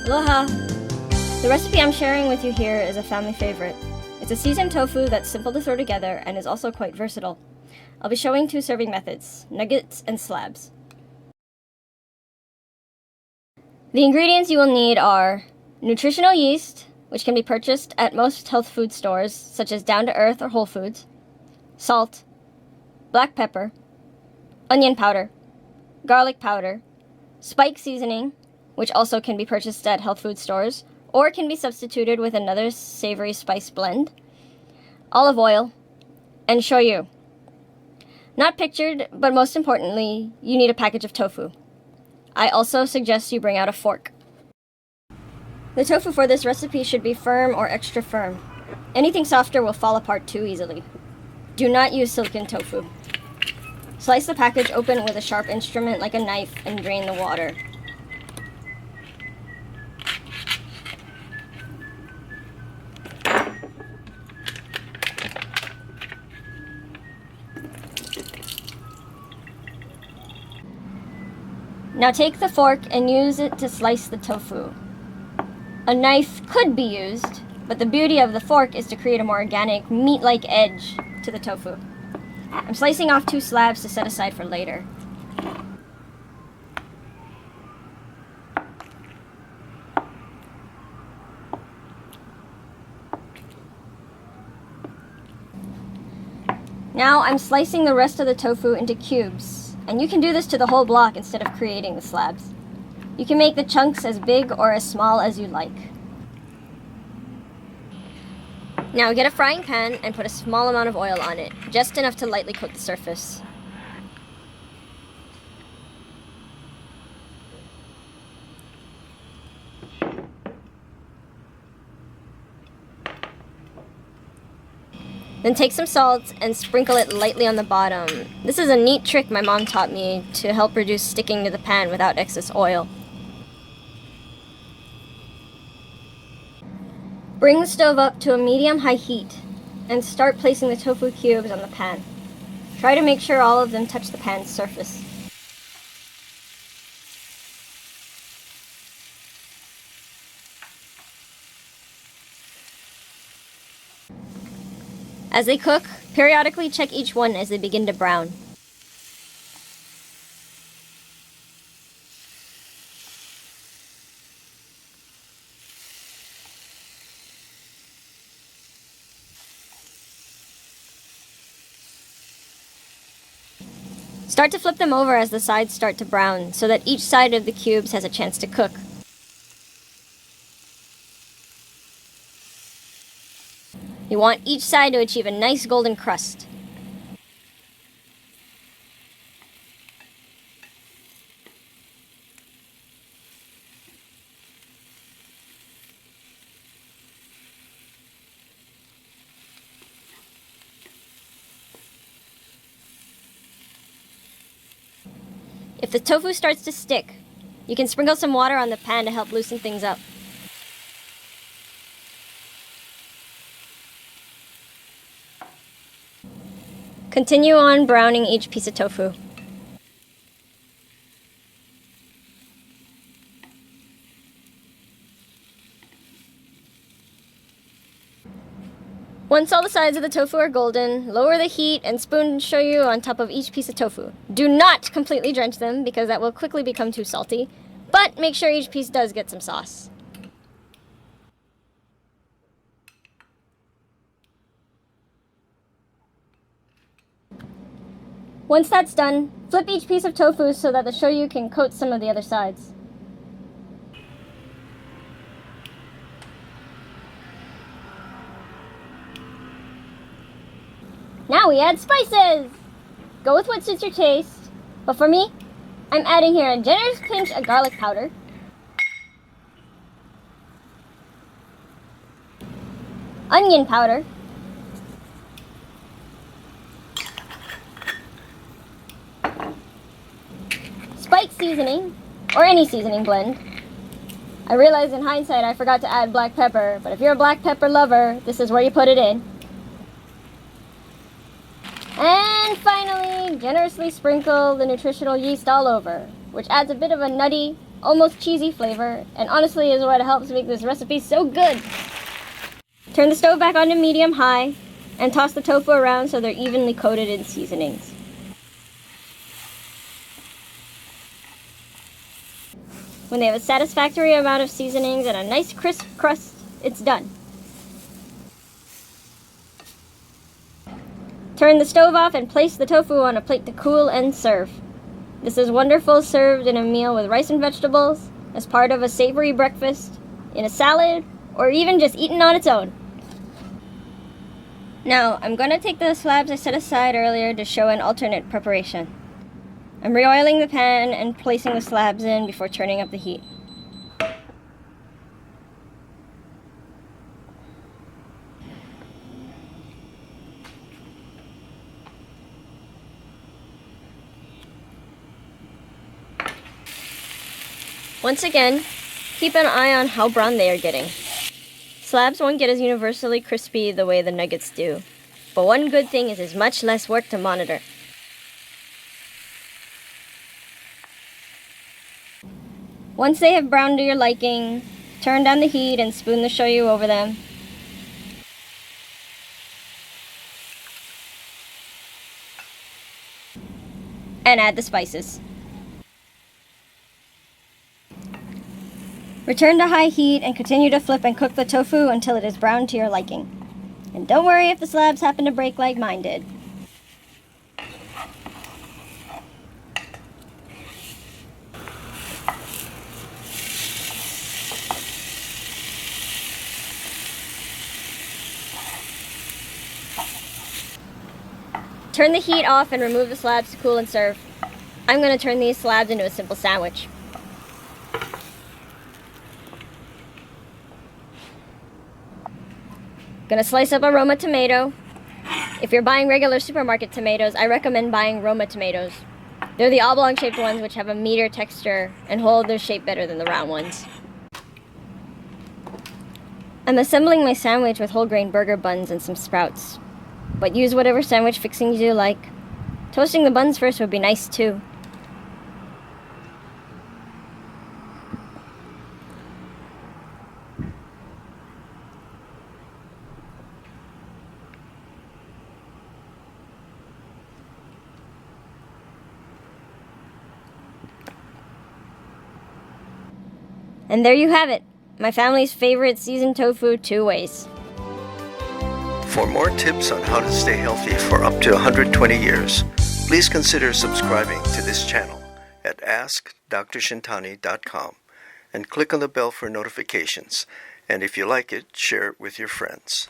Aloha! The recipe I'm sharing with you here is a family favorite. It's a seasoned tofu that's simple to throw together and is also quite versatile. I'll be showing 2 serving methods, nuggets and slabs. The ingredients you will need are nutritional yeast, which can be purchased at most health food stores such as Down to Earth or Whole Foods, salt, black pepper, onion powder, garlic powder, spike seasoning, which also can be purchased at health food stores, or can be substituted with another savory spice blend, olive oil, and shoyu. Not pictured, but most importantly, you need a package of tofu. I also suggest you bring out a fork. The tofu for this recipe should be firm or extra firm. Anything softer will fall apart too easily. Do not use silicone tofu. Slice the package open with a sharp instrument like a knife and drain the water. Now take the fork and use it to slice the tofu. A knife could be used, but the beauty of the fork is to create a more organic, meat-like edge to the tofu. I'm slicing off 2 slabs to set aside for later. Now I'm slicing the rest of the tofu into cubes, and you can do this to the whole block instead of creating the slabs. You can make the chunks as big or as small as you like. Now get a frying pan and put a small amount of oil on it, just enough to lightly coat the surface. Then take some salt and sprinkle it lightly on the bottom. This is a neat trick my mom taught me to help reduce sticking to the pan without excess oil. Bring the stove up to a medium-high heat and start placing the tofu cubes on the pan. Try to make sure all of them touch the pan's surface. As they cook, periodically check each one as they begin to brown. Start to flip them over as the sides start to brown, so that each side of the cubes has a chance to cook. You want each side to achieve a nice golden crust. If the tofu starts to stick, you can sprinkle some water on the pan to help loosen things up. Continue on browning each piece of tofu. Once all the sides of the tofu are golden, lower the heat and spoon shoyu on top of each piece of tofu. Do not completely drench them because that will quickly become too salty, but make sure each piece does get some sauce. Once that's done, flip each piece of tofu so that the shoyu can coat some of the other sides. Now we add spices! Go with what suits your taste, but for me, I'm adding here a generous pinch of garlic powder, onion powder, spike seasoning, or any seasoning blend. I realize in hindsight I forgot to add black pepper, but if you're a black pepper lover, this is where you put it in. And finally, generously sprinkle the nutritional yeast all over, which adds a bit of a nutty, almost cheesy flavor, and honestly is what helps make this recipe so good. Turn the stove back on to medium-high, and toss the tofu around so they're evenly coated in seasonings. When they have a satisfactory amount of seasonings and a nice crisp crust, it's done. Turn the stove off and place the tofu on a plate to cool and serve. This is wonderful served in a meal with rice and vegetables, as part of a savory breakfast, in a salad, or even just eaten on its own. Now, I'm going to take the slabs I set aside earlier to show an alternate preparation. I'm re-oiling the pan and placing the slabs in before turning up the heat. Once again, keep an eye on how brown they are getting. Slabs won't get as universally crispy the way the nuggets do, but one good thing is it's much less work to monitor. Once they have browned to your liking, turn down the heat and spoon the shoyu over them. And add the spices. Return to high heat and continue to flip and cook the tofu until it is browned to your liking. And don't worry if the slabs happen to break like mine did. Turn the heat off and remove the slabs to cool and serve. I'm going to turn these slabs into a simple sandwich. Gonna slice up a Roma tomato. If you're buying regular supermarket tomatoes, I recommend buying Roma tomatoes. They're the oblong shaped ones which have a meatier texture and hold their shape better than the round ones. I'm assembling my sandwich with whole grain burger buns and some sprouts, but use whatever sandwich fixings you like. Toasting the buns first would be nice too. And there you have it, my family's favorite seasoned tofu 2 ways. For more tips on how to stay healthy for up to 120 years, please consider subscribing to this channel at AskDrShintani.com and click on the bell for notifications. And if you like it, share it with your friends.